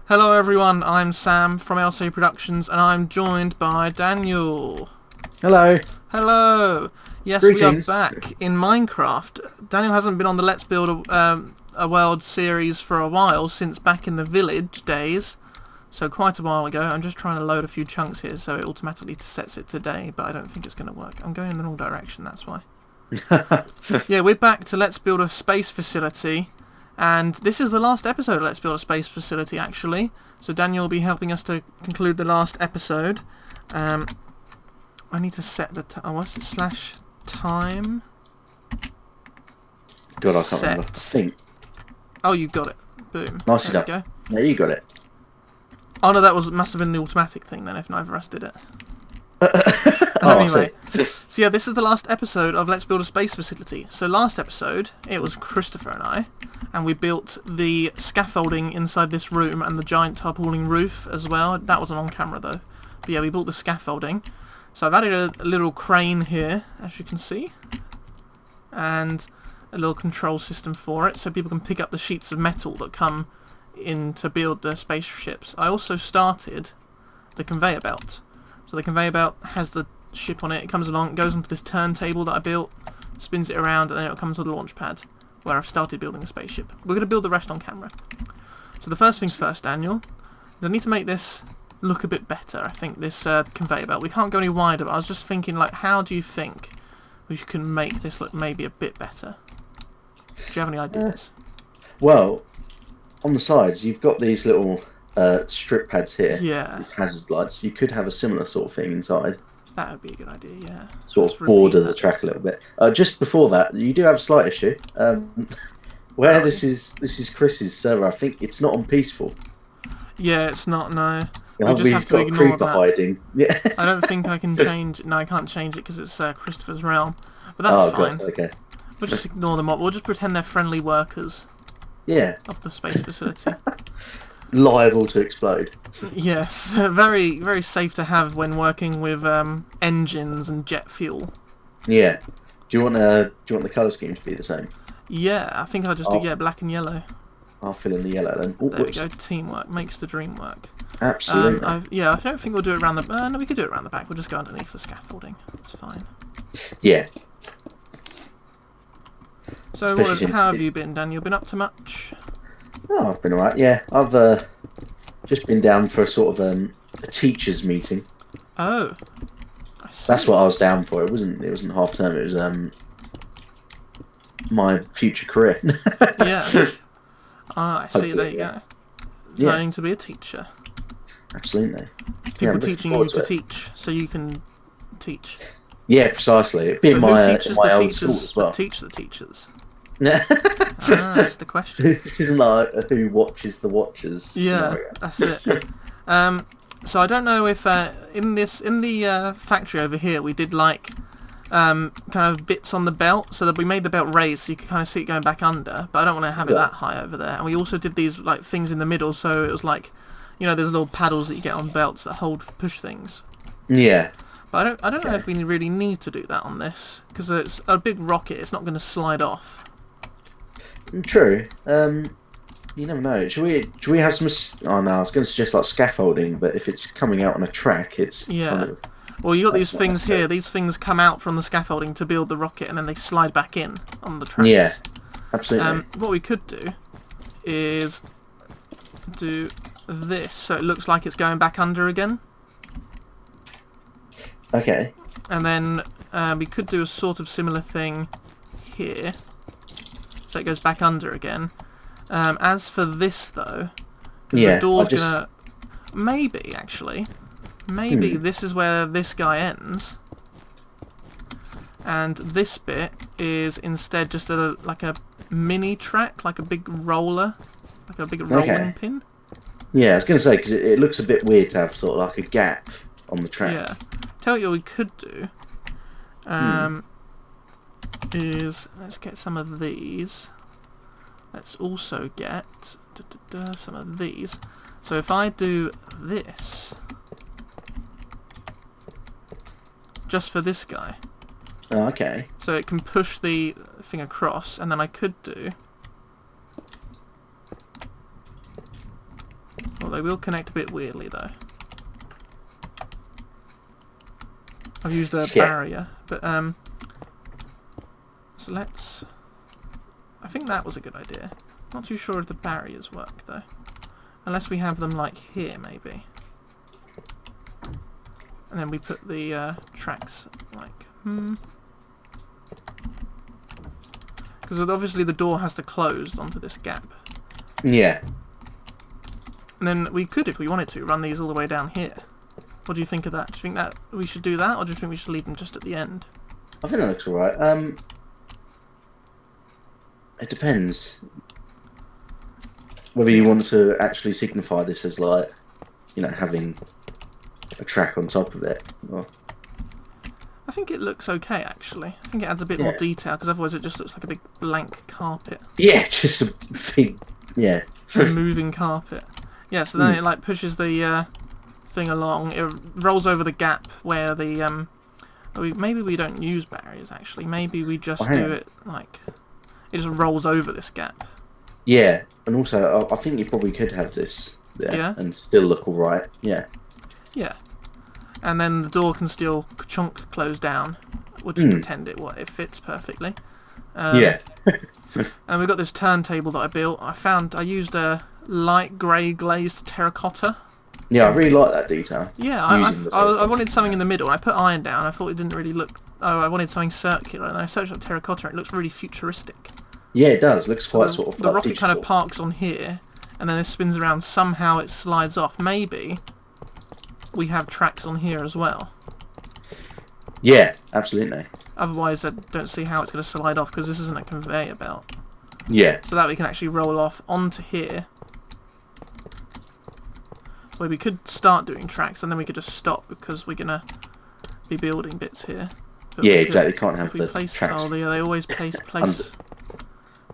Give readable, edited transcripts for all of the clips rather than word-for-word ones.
Hello everyone, I'm Sam from LCAProductions and I'm joined by Daniel. Hello. Hello! Yes, we are Greetings. back in Minecraft. Daniel hasn't been on the Let's Build a World series for a while, since back in the village days. So quite a while ago. I'm just trying to load a few chunks here so it automatically sets it today, but I don't think it's going to work. I'm going in the wrong direction, that's why. Yeah, we're back to Let's Build a Space Facility. And this is the last episode of Let's Build a Space Facility, actually. So Daniel will be helping us to conclude the last episode. I need to set the... what's it? Slash time? God, I can't remember. I think. Oh, you got it. Boom. Nicely There we done. go. Yeah, you got it. Oh no, must have been the automatic thing then, if neither of us did it. Oh, Anyway, I see. so yeah, this is the last episode of Let's Build a Space Facility. So last episode, it was Christopher and we built the scaffolding inside this room and the giant tarpaulin roof as well. That wasn't on camera though. But yeah, we built the scaffolding. So I've added a little crane here, as you can see, and a little control system for it, so people can pick up the sheets of metal that come in to build the spaceships. I also started the conveyor belt. So the conveyor belt has the ship on it, it comes along, it goes into this turntable that I built, spins it around, and then it'll come to the launch pad, where I've started building a spaceship. We're going to build the rest on camera. So the first things first, Daniel, I need to make this look a bit better, I think, this conveyor belt. We can't go any wider, but I was just thinking, like, how do you think we can make this look maybe a bit better? Do you have any ideas? Well, on the sides, you've got these little strip pads here. Yeah. These hazard lights. You could have a similar sort of thing inside. That would be a good idea, yeah. Sort of border the track a little bit. Just before that, you do have a slight issue. Where this is Chris's server, I think it's not on peaceful. Yeah, it's not, no. You We just have to ignore creeper that. hiding. Yeah. I don't think I can change... No, I can't change it because it's Christopher's realm. But that's fine. God, okay. We'll just ignore them. We'll just pretend they're friendly workers Yeah. of the space facility. Liable to explode. Yes, very, very safe to have when working with engines and jet fuel. Yeah. Do you want the colour scheme to be the same? Yeah, I think I'll just do black and yellow. I'll fill in the yellow then. Oh, There we go. Teamwork makes the dream work. Absolutely. I don't think we'll do it around the... no, we could do it around the back. We'll just go underneath the scaffolding. It's fine. Yeah. So, how have you been, Daniel? Been up to much? Oh, I've been alright. Yeah, I've just been down for a sort of a teachers' meeting. Oh, I see. That's what I was down for. It wasn't half term. It was my future career. Yeah. I see. There you go. Yeah. Learning to be a teacher. Absolutely. People teaching you to teach, so you can teach. Yeah, precisely. It'd be in my old school as well. Teach the teachers. That's the question. This isn't like a who watches the watchers scenario. That's it. So I don't know if in the factory over here we did like kind of bits on the belt, so that we made the belt raised so you could kind of see it going back under, but I don't want to have it that high over there. And we also did these like things in the middle, so it was like, you know, there's little paddles that you get on belts that push things. Yeah. But I don't know if we really need to do that on this, because it's a big rocket. It's not going to slide off. True. You never know. Should we have some? Oh no, I was going to suggest like scaffolding, but if it's coming out on a track, it's kind of... Well, you got these things here. These things come out from the scaffolding to build the rocket, and then they slide back in on the tracks. Yeah, absolutely. What we could do is do this, so it looks like it's going back under again. Okay. And then we could do a sort of similar thing here, so it goes back under again. As for this though, the door's gonna... Maybe this is where this guy ends, and this bit is instead just like a mini track, like a big roller, like a big rolling pin. Yeah, I was going to say, because it looks a bit weird to have sort of like a gap on the track. Yeah. Tell you what we could do is, let's get some of these. Let's also get some of these. So if I do this, just for this guy. Oh, okay. So it can push the thing across, and then I could do... Well, They will connect a bit weirdly though. I've used a barrier, but so let's... I think that was a good idea. Not too sure if the barriers work though. Unless we have them like here maybe. And then we put the tracks like... Because obviously the door has to close onto this gap. Yeah. And then we could, if we wanted to, run these all the way down here. What do you think of that? Do you think that we should do that, or do you think we should leave them just at the end? I think that looks alright. It depends. Whether you want to actually signify this as like, you know, having a track on top of it. Or... I think it looks okay, actually. I think it adds a bit more detail, because otherwise it just looks like a big blank carpet. Yeah, just a big, a moving carpet. Yeah, so then it like pushes the thing along. It rolls over the gap where the maybe we don't use barriers actually. Maybe we just do it like it just rolls over this gap. Yeah, and also I think you probably could have this there and still look alright. Yeah. Yeah. And then the door can still chunk close down. We'll just pretend it fits perfectly. Yeah. And we've got this turntable that I built. I used a light grey glazed terracotta. Yeah, I really like that detail. Yeah, I wanted something in the middle. I put iron down. I thought it didn't really look... Oh, I wanted something circular. And I searched up terracotta. It looks really futuristic. Yeah, it does. Looks quite sort of the rocket digital. Kind of parks on here, and then it spins around. Somehow it slides off. Maybe we have tracks on here as well. Yeah, absolutely. Otherwise, I don't see how it's going to slide off, because this isn't a conveyor belt. Yeah. So that we can actually roll off onto here. Where we could start doing tracks, and then we could just stop, because we're going to be building bits here. But yeah, exactly. Can't have the place, tracks. Oh, they always place...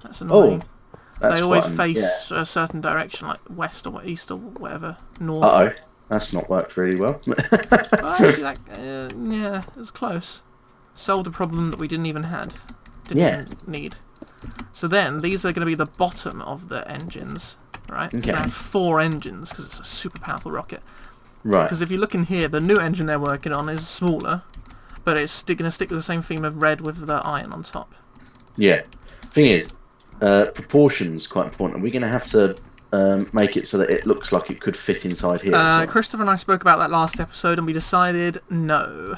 That's annoying. That's they always face a certain direction, like west or east or whatever. North. Uh-oh. That's not worked really well. Well, actually, yeah, it was close. Solved a problem that we didn't even need. So then, these are going to be the bottom of the engines, right? Okay. Have 4 engines, because it's a super powerful rocket. Right. Because if you look in here, the new engine they're working on is smaller, but it's going to stick with the same theme of red with the iron on top. Yeah. Thing is, proportions quite important. Are we going to have to make it so that it looks like it could fit inside here? Well? Christopher and I spoke about that last episode, and we decided no.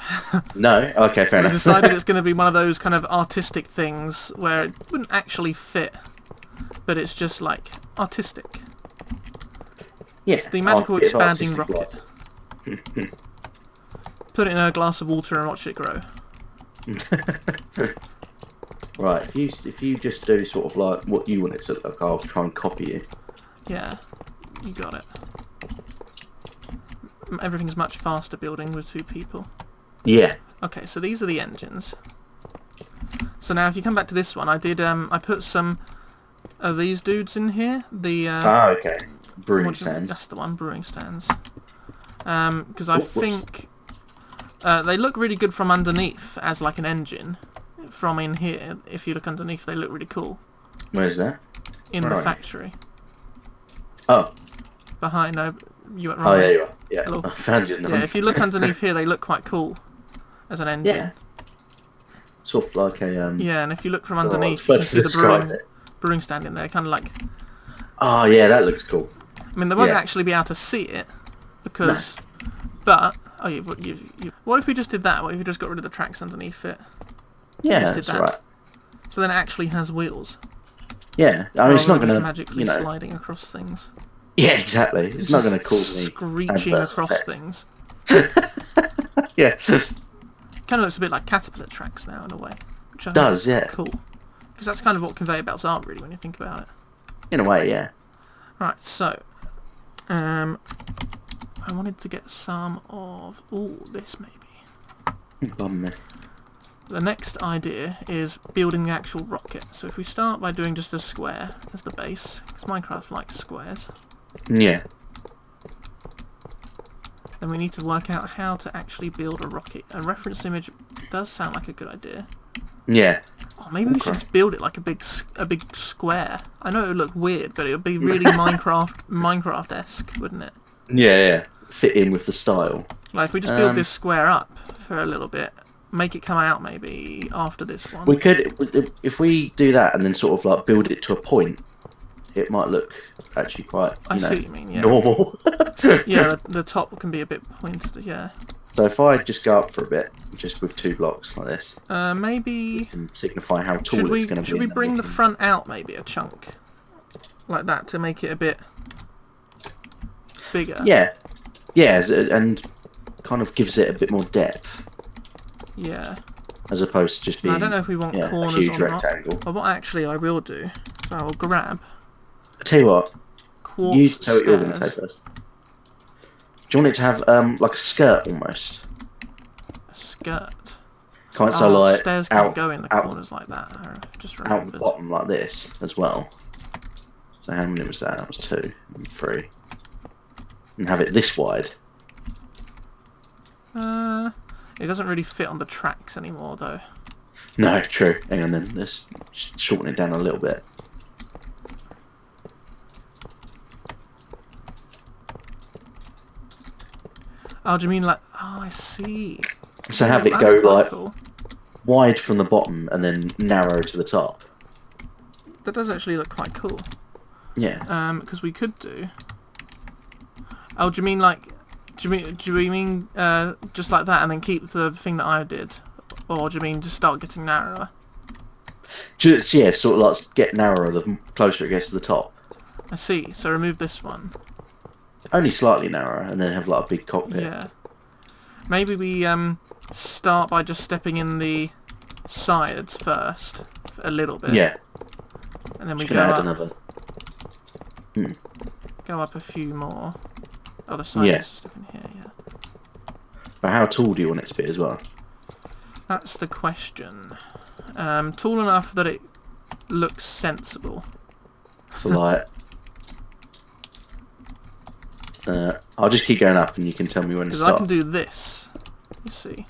No? Okay, fair enough. We decided it's going to be one of those kind of artistic things where it wouldn't actually fit, but it's just like artistic. Yeah. It's the magical expanding rocket. Put it in a glass of water and watch it grow. Right, if you just do sort of like what you want it to look like, I'll try and copy you. Yeah, you got it. Everything's much faster building with 2 people. Yeah. Okay, so these are the engines. So now if you come back to this one, I put some of these dudes in here. The okay. Brewing stands. That's the one, brewing stands. Because I think they look really good from underneath as like an engine. From in here, if you look underneath, they look really cool. Where's that? In the factory. Oh. Behind, no, you went wrong. Oh, yeah, you are. Yeah, Hello. I found you. Yeah, if you look underneath here, they look quite cool as an engine. Yeah. Sort of like a... Yeah, and if you look from underneath, you can see the brewing stand in there, kind of like... Oh, yeah, that looks cool. I mean, they won't actually be able to see it, because... No. But... Oh, what if we just did that? What if we just got rid of the tracks underneath it? Yeah, that's right. So then it actually has wheels. Yeah, I mean, it's not going to magically sliding across things. Yeah, exactly. It's not going to cause me screeching across things. Yeah. Kind of looks a bit like caterpillar tracks now in a way. Which I does, yeah. Cool. Because that's kind of what conveyor belts are really when you think about it. In a way, yeah. Right, so I wanted to get some of this maybe. Bum me. The next idea is building the actual rocket. So if we start by doing just a square as the base, because Minecraft likes squares. Yeah. Then we need to work out how to actually build a rocket. A reference image does sound like a good idea. Yeah. Oh, maybe we should just build it like a big square. I know it would look weird, but it would be really Minecraft-esque, wouldn't it? Yeah. Fit in with the style. Like if we just build this square up for a little bit, make it come out maybe after this one. We could, if we do that and then sort of like build it to a point, it might look actually quite, I see what you mean, yeah. normal. Yeah, the top can be a bit pointed, yeah. So if I just go up for a bit, just with 2 blocks like this, maybe... and signify how tall it's going to be. Should we bring the front out maybe a chunk? Like that to make it a bit bigger? Yeah, and kind of gives it a bit more depth. Yeah. As opposed to just being I don't know if we want corners a huge or rectangle. not. But what actually I will do, so I will grab... I tell you what, quartz you tell what you're going to stairs. say first. Do you want it to have like a skirt almost? A skirt? Kind of so like stairs can't go in the corners like that. I just remembered. Out the bottom like this as well. So how many was that? That was 2 and 3. And have it this wide. It doesn't really fit on the tracks anymore though. No, true. Hang on then, let's shorten it down a little bit. Oh, do you mean like... Oh, I see. So have it go like wide from the bottom and then narrow to the top. That does actually look quite cool. Yeah. Because we could do... Oh, do you mean like... Do you mean just like that and then keep the thing that I did? Or do you mean just start getting narrower? Just, yeah, sort of like get narrower the closer it gets to the top. I see. So remove this one. Only slightly narrower, and then have like a big cockpit. Yeah. Maybe we start by just stepping in the sides first, a little bit. Yeah. And then we Just go add up. another. Go up a few more. Oh, the sides is stuff in here. Yeah. But how tall do you want it to be as well? That's the question. Tall enough that it looks sensible. So like. I'll just keep going up and you can tell me when to stop. Because I can do this, you see.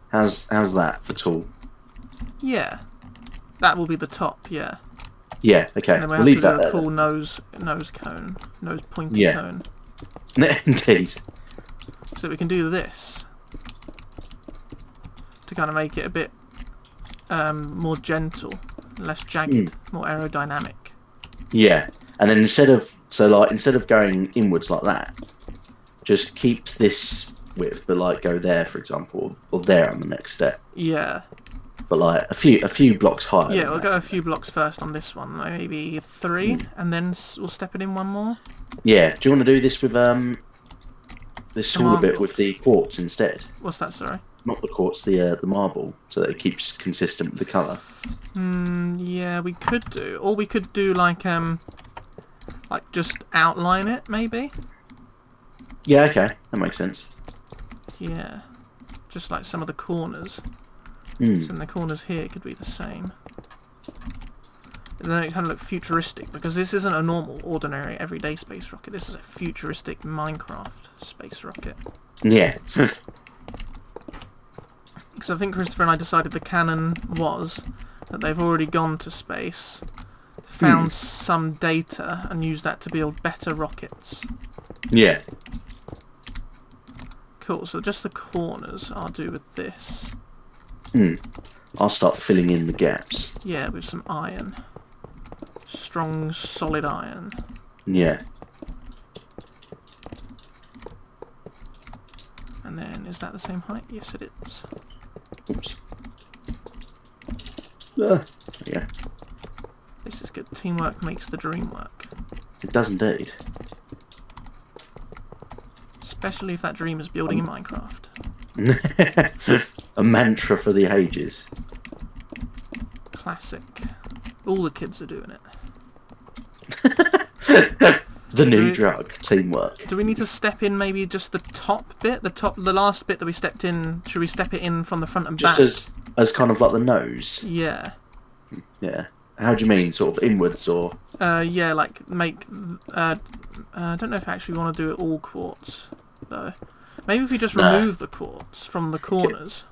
How's that for tall? Yeah. That will be the top, yeah. Yeah, okay. And then We'll leave that do there. a cool nose pointy cone. Indeed. So we can do this. To kind of make it a bit more gentle, less jagged, more aerodynamic. Yeah. And then instead of going inwards like that, just keep this width, but like go there, for example, or there on the next step. Yeah. But like a few blocks higher. Yeah, we'll go a few blocks first on this one, maybe 3, and then we'll step it in one more. Yeah. Do you want to do this with this taller bit with the quartz instead? What's that? Sorry. Not the quartz, the marble, so that it keeps consistent with the colour. Yeah, we could do, or we could do like just outline it, maybe. Yeah, okay, that makes sense. Yeah, just like some of the corners. So in the corners here could be the same. And then it kind of look futuristic, because this isn't a normal, ordinary, everyday space rocket. This is a futuristic Minecraft space rocket. Yeah. Because I think Christopher and I decided the canon was that they've already gone to space, found some data, and used that to build better rockets. Yeah. Cool, so just the corners I'll do with this. I'll start filling in the gaps. Yeah, with some iron. Strong, solid iron. Yeah. And then, is that the same height? Yes, it is. Oops. Yeah. This is good. Teamwork makes the dream work. It does indeed. Especially if that dream is building in Minecraft. A mantra for the ages. Classic. All the kids are doing it. The new drug, teamwork. Do we need to step in maybe just the top bit? The last bit that we stepped in, should we step it in from the front and back? Just as kind of like the nose? Yeah. Yeah. How do you mean? Sort of inwards or? Yeah, like make... I don't know if I actually want to do it all quartz, though. Maybe if we just remove the quartz from the corners.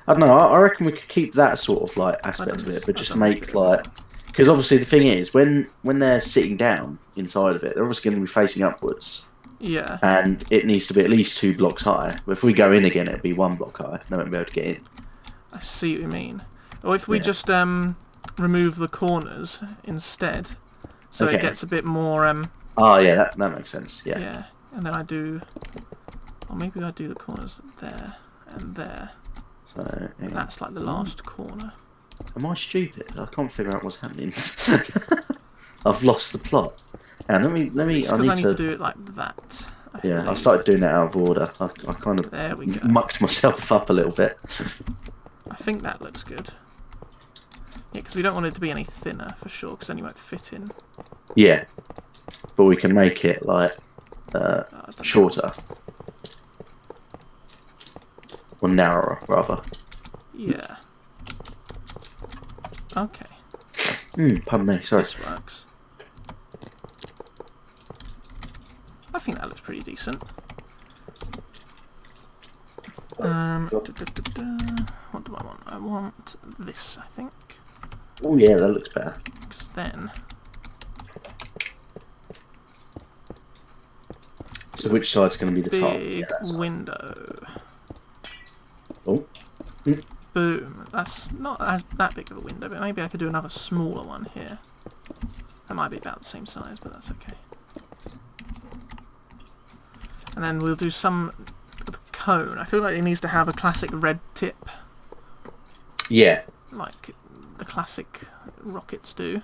I don't know. I reckon we could keep that sort of like aspect of it, but just make like because obviously the thing is when they're sitting down inside of it, they're obviously going to be facing upwards. Yeah. And it needs to be at least 2 blocks high. But if we go in again, it'll be 1 block high. No one will be able to get in. I see what you mean. Or if we just remove the corners instead, so it gets a bit more. Oh yeah, that makes sense. Yeah. Yeah, and then I do, or maybe I do the corners there and there. So that's like the last corner. Am I stupid? I can't figure out what's happening. I've lost the plot. And let me. Because I need to do it like that. I started doing that out of order. I kind of mucked myself up a little bit. I think that looks good. Yeah, because we don't want it to be any thinner for sure, because then you won't fit in. Yeah, but we can make it like shorter or narrower, rather. Yeah. Okay. Pardon me. Sorry. This works. I think that looks pretty decent. What do I want? I want this, I think. Oh yeah, that looks better. Because then... So which side's going to be the top? Big window. Oh. Boom. That's not that big of a window, but maybe I could do another smaller one here. That might be about the same size, but that's okay. And then we'll do some of the cone. I feel like it needs to have a classic red tip. Yeah. Like the classic rockets do.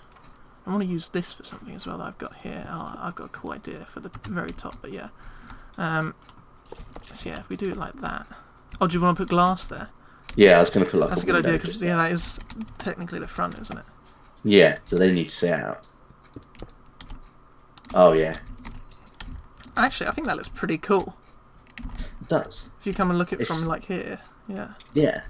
I want to use this for something as well that I've got here. Oh, I've got a cool idea for the very top, but yeah. So yeah, if we do it like that. Oh, do you want to put glass there? Yeah, I was going to put like that's a good idea, because that is technically the front, isn't it? Yeah, so they need to see out. Oh yeah. Actually, I think that looks pretty cool. It does. If you come and look at it from like here, yeah. Yeah,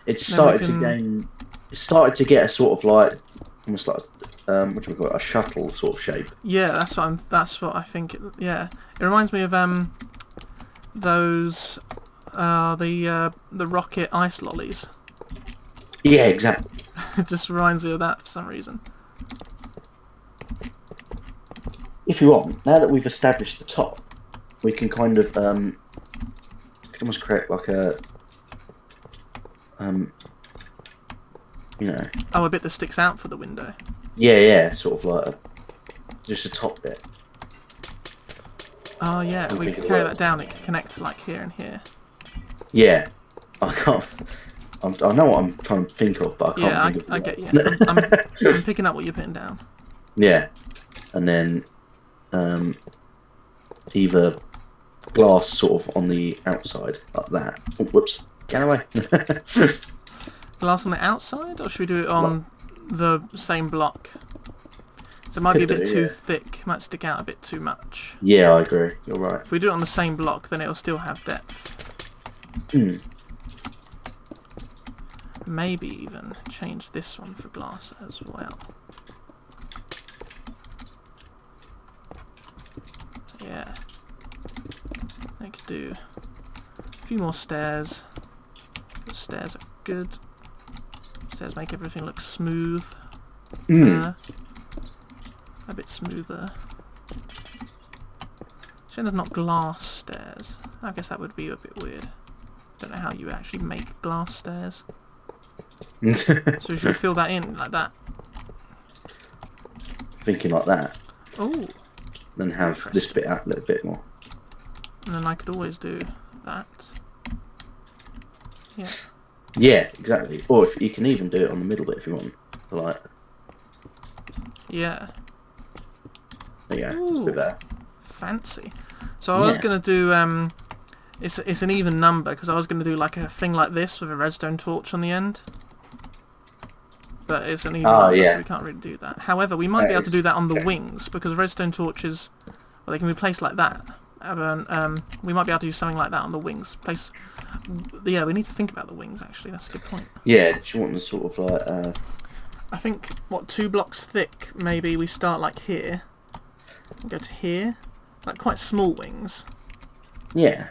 it started to get a sort of like almost like what do we call it? A shuttle sort of shape. Yeah, that's what I think. Yeah, it reminds me of those the rocket ice lollies. Yeah, exactly. It just reminds me of that for some reason. If you want, now that we've established the top, we can kind of could almost create like a you know. Oh, a bit that sticks out for the window. Yeah, sort of like just a top bit. Oh yeah, we could carry that down. It could connect like here and here. Yeah, I can't. I know what I'm trying to think of, but I can't think of. I get you. I'm picking up what you're putting down. Yeah, and then either glass sort of on the outside like that. Oh, whoops! Get away. Glass on the outside, or should we do it on the same block? So it might be a bit too thick. Might stick out a bit too much. Yeah, I agree. You're right. If we do it on the same block, then it'll still have depth. Maybe even change this one for glass as well. Yeah. I could do a few more stairs. The stairs are good. Stairs make everything look smooth. A bit smoother. Shame there's not glass stairs. I guess that would be a bit weird. Don't know how you actually make glass stairs. So should we fill that in like that? Thinking like that. Oh. Then have this bit out a little bit more. And then I could always do that. Yeah. Yeah, exactly. Or if you can even do it on the middle bit if you want. Like. Yeah. There you go. It's a bit better. Fancy. So I was gonna do it's an even number, because I was gonna do like a thing like this with a redstone torch on the end. But it's an even number, so we can't really do that. However, we might be able to do that on the wings, because redstone torches, well, they can be placed like that. We might be able to do something like that on the wings. Yeah, we need to think about the wings, actually. That's a good point. Yeah, do you want the sort of like... I think, 2 blocks thick, maybe we start like here, and go to here. Like quite small wings. Yeah.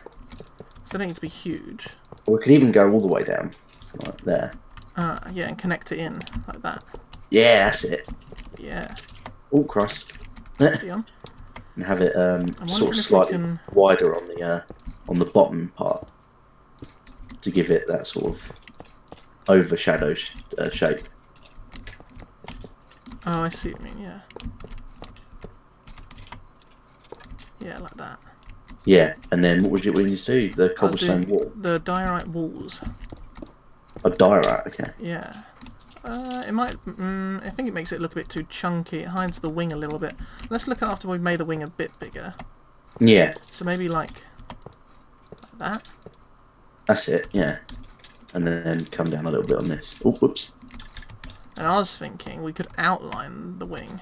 So they don't need to be huge. Or we could even go all the way down. like there. Yeah, and connect it in like that. Yeah, that's it. Yeah. All cross. Steady on. And have it sort of if slightly we can... wider on the bottom part to give it that sort of overshadow shape. Oh, I see what you mean. Yeah. Yeah, like that. Yeah, and then what would you need to do? The cobblestone wall. The diorite walls. Oh, diorite. Okay. Yeah. It might... I think it makes it look a bit too chunky. It hides the wing a little bit. Let's look after we've made the wing a bit bigger. Yeah. So maybe like that. That's it. Yeah. And then come down a little bit on this. Oh, whoops. And I was thinking we could outline the wing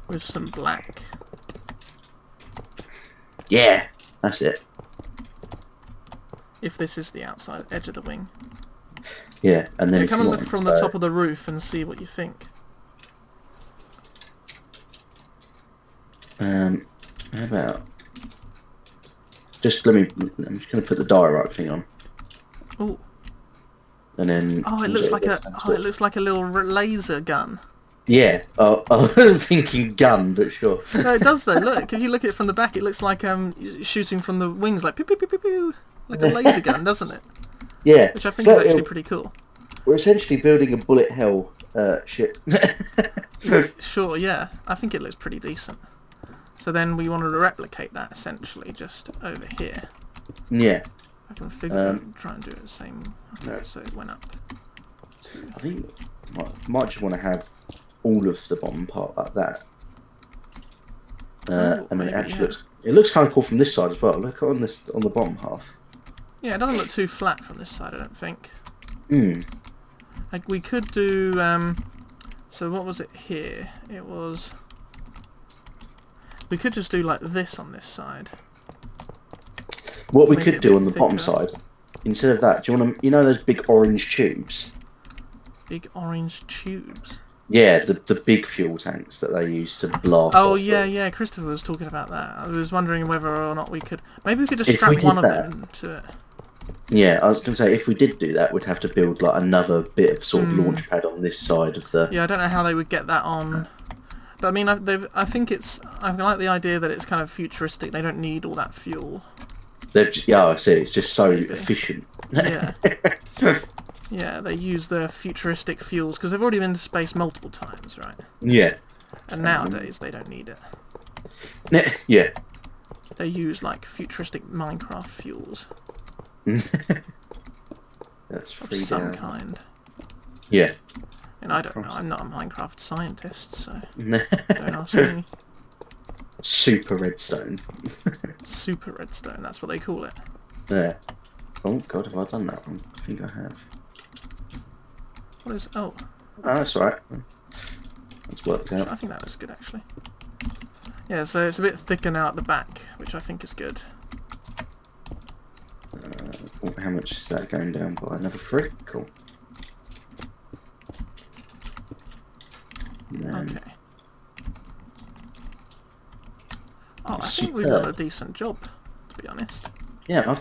with some black. Yeah, that's it. If this is the outside edge of the wing. Yeah, and then come and look from the top of the roof and see what you think. How about just I'm just going to put the diorite thing on. Oh. And then it looks like it looks like a little laser gun. Yeah. Oh, I was thinking gun, but sure. No, it does though. Look, if you look at it from the back, it looks like shooting from the wings, like pew pew pew pew pew, like a laser gun, doesn't it? Yeah. Which I think is actually pretty cool. We're essentially building a bullet hell ship. Sure. Yeah, I think it looks pretty decent. So then we want to replicate that essentially just over here. Yeah. I can figure try and do it the same. Okay, no. So it went up. I think might just want to have all of the bottom part like that. And then it actually looks kind of cool from this side as well. Look on the bottom half. Yeah, it doesn't look too flat from this side, I don't think. Like we could do. So what was it here? It was. We could just do like this on this side. What we could do on the bottom side, instead of that, do you want to? You know those big orange tubes. Big orange tubes. Yeah, the big fuel tanks that they use to blast. Oh yeah, yeah. Christopher was talking about that. I was wondering whether or not we could. Maybe we could just strap one of them to it. Yeah, I was going to say if we did do that, we'd have to build like another bit of sort of launch pad on this side of the. Yeah, I don't know how they would get that on. But I mean, I think I like the idea that it's kind of futuristic. They don't need all that fuel. Yeah, I see. It's just so efficient. Yeah. Yeah, they use the futuristic fuels because they've already been to space multiple times, right? Yeah. And nowadays they don't need it. Yeah. They use like futuristic Minecraft fuels. That's free of some kind. Yeah. And I don't know. I'm not a Minecraft scientist, so don't ask me. Super redstone. Super redstone. That's what they call it. Yeah. Oh God, have I done that one? I think I have. What is? Oh. Oh, that's alright. That's worked out. I think that was good actually. Yeah, so it's a bit thicker now at the back, which I think is good. How much is that going down by? Another 3? Cool. Okay. Oh, I think we've done a decent job, to be honest. Yeah,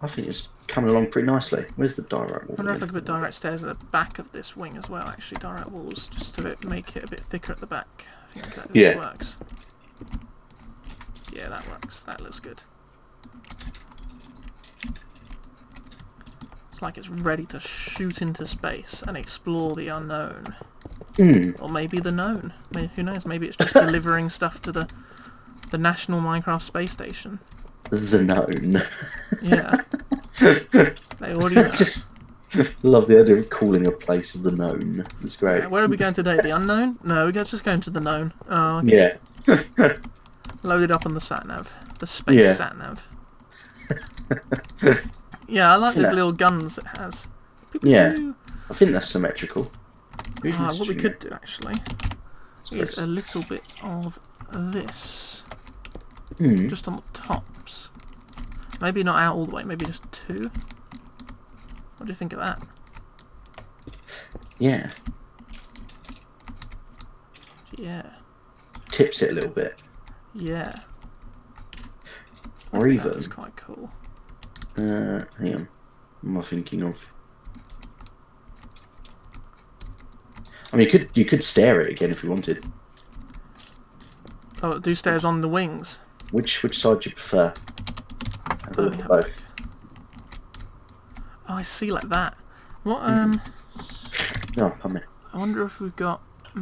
I think it's coming along pretty nicely. Where's the diorite wall? I wonder if I could put diorite stairs at the back of this wing as well, actually, diorite walls, just to make it a bit thicker at the back. I think that works. Yeah, that works. That looks good. It's like it's ready to shoot into space and explore the unknown. Or maybe the known. Who knows? Maybe it's just delivering stuff to the National Minecraft Space Station. The known. Yeah. They already know. Just love the idea of calling a place the known. It's great. Okay, where are we going today? The unknown? No, we're just going to the known. Oh, okay. Yeah. Loaded up on the sat-nav. The space sat-nav. Yeah, I like those little guns it has. Yeah. I think that's symmetrical. What we could do, actually, is a little bit of this. Just on the tops. Maybe not out all the way, maybe just 2. What do you think of that? Yeah. Yeah. Tips it a little bit. Yeah. Or even... That's quite cool. hang on. What am I thinking of? I mean, you could stare it again if you wanted. Oh, do stairs on the wings. Which side do you prefer? Have a look at both. Oh, I see, like that. What? No, pardon me. I wonder if we've got. I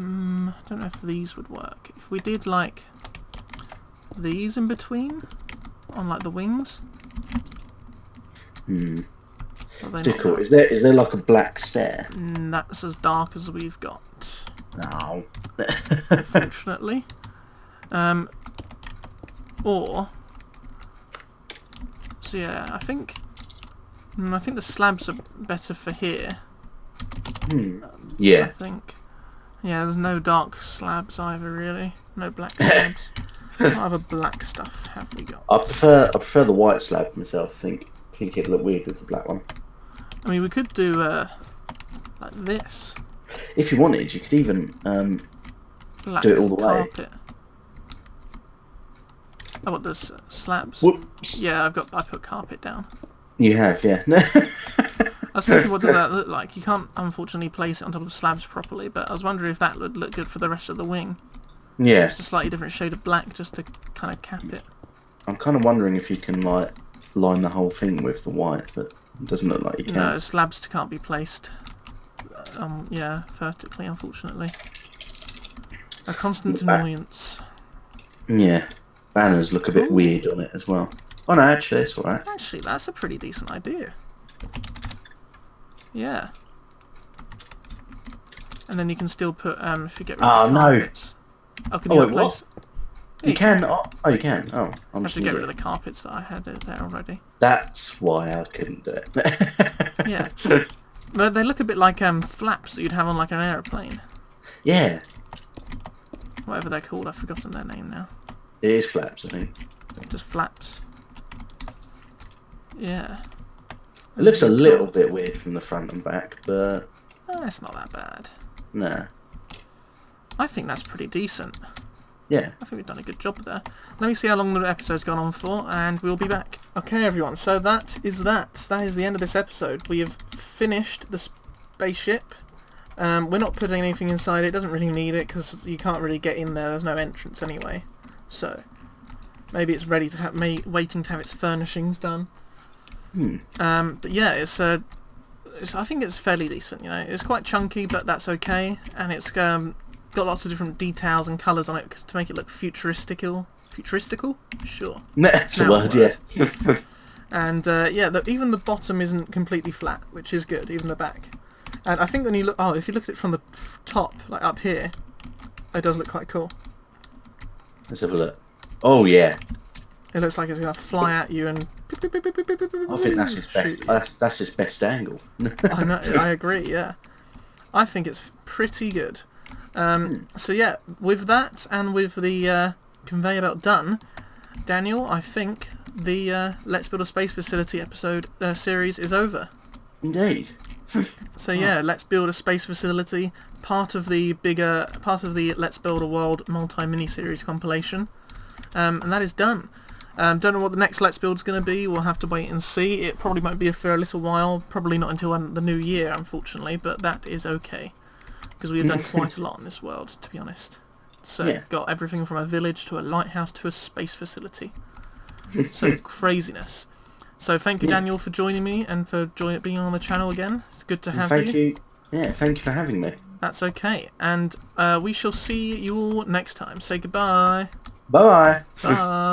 don't know if these would work. If we did like these in between, on like the wings. It's difficult. Is there like a black stair? That's as dark as we've got. No. Unfortunately. Or. So yeah, I think the slabs are better for here. Yeah. I think. Yeah, there's no dark slabs either, really. No black slabs. What other black stuff have we got? I prefer the white slab myself. I think it'd look weird with the black one. I mean, we could do like this. If you wanted, you could even Black do it all the way. carpet. Oh, what, there's slabs? Whoops. Yeah, I put carpet down. You have, yeah. I was thinking, what does that look like? You can't, unfortunately, place it on top of slabs properly, but I was wondering if that would look good for the rest of the wing. Yeah. Just a slightly different shade of black, just to kind of cap it. I'm kind of wondering if you can, like, line the whole thing with the white, but it doesn't look like you can. No, slabs can't be placed, vertically, unfortunately. A constant annoyance. Yeah. Banners look a bit weird on it as well. Oh no, actually, it's alright. Actually, that's a pretty decent idea. Yeah. And then you can still put, if you get rid of the carpets. Oh, can you not place? Yeah, you can. You can. Oh, I have to get rid of the carpets that I had there already. That's why I couldn't do it. Yeah. But they look a bit like flaps that you'd have on like an aeroplane. Yeah. Whatever they're called, I've forgotten their name now. It is flaps, I think. Just flaps. Yeah. It looks a little bit weird from the front and back, but... it's not that bad. Nah. I think that's pretty decent. Yeah. I think we've done a good job there. Let me see how long the episode's gone on for, and we'll be back. Okay, everyone, so that is the end of this episode. We have finished the spaceship. We're not putting anything inside it. It doesn't really need it, because you can't really get in there. There's no entrance anyway. So, maybe it's ready to have waiting to have its furnishings done. But yeah, I think it's fairly decent. You know, it's quite chunky, but that's okay, and it's got lots of different details and colours on it to make it look futuristical. Futuristical? Sure. That's a word, yeah. And even the bottom isn't completely flat, which is good. Even the back. And I think when you look, if you look at it from the top, like up here, it does look quite cool. Let's have a look. Oh yeah. It looks like it's gonna fly at you and. I think that's its best. That's its best angle. I know. I agree. Yeah. I think it's pretty good. So yeah, with that and with the conveyor belt done, Daniel, I think the Let's Build a Space Facility episode series is over. Indeed. So yeah, Let's Build a Space Facility, part of the Let's Build a World multi-mini-series compilation, and that is done. Don't know what the next Let's Build is going to be. We'll have to wait and see. It probably won't be for a little while, probably not until the new year, unfortunately, but that is okay, because we have done quite a lot in this world, to be honest. So got everything from a village to a lighthouse to a space facility. So craziness. So thank you, Daniel, for joining me and for being on the channel again. It's good to have you. Thank you. Yeah, thank you for having me. That's okay. And we shall see you all next time. Say goodbye. Bye. Bye.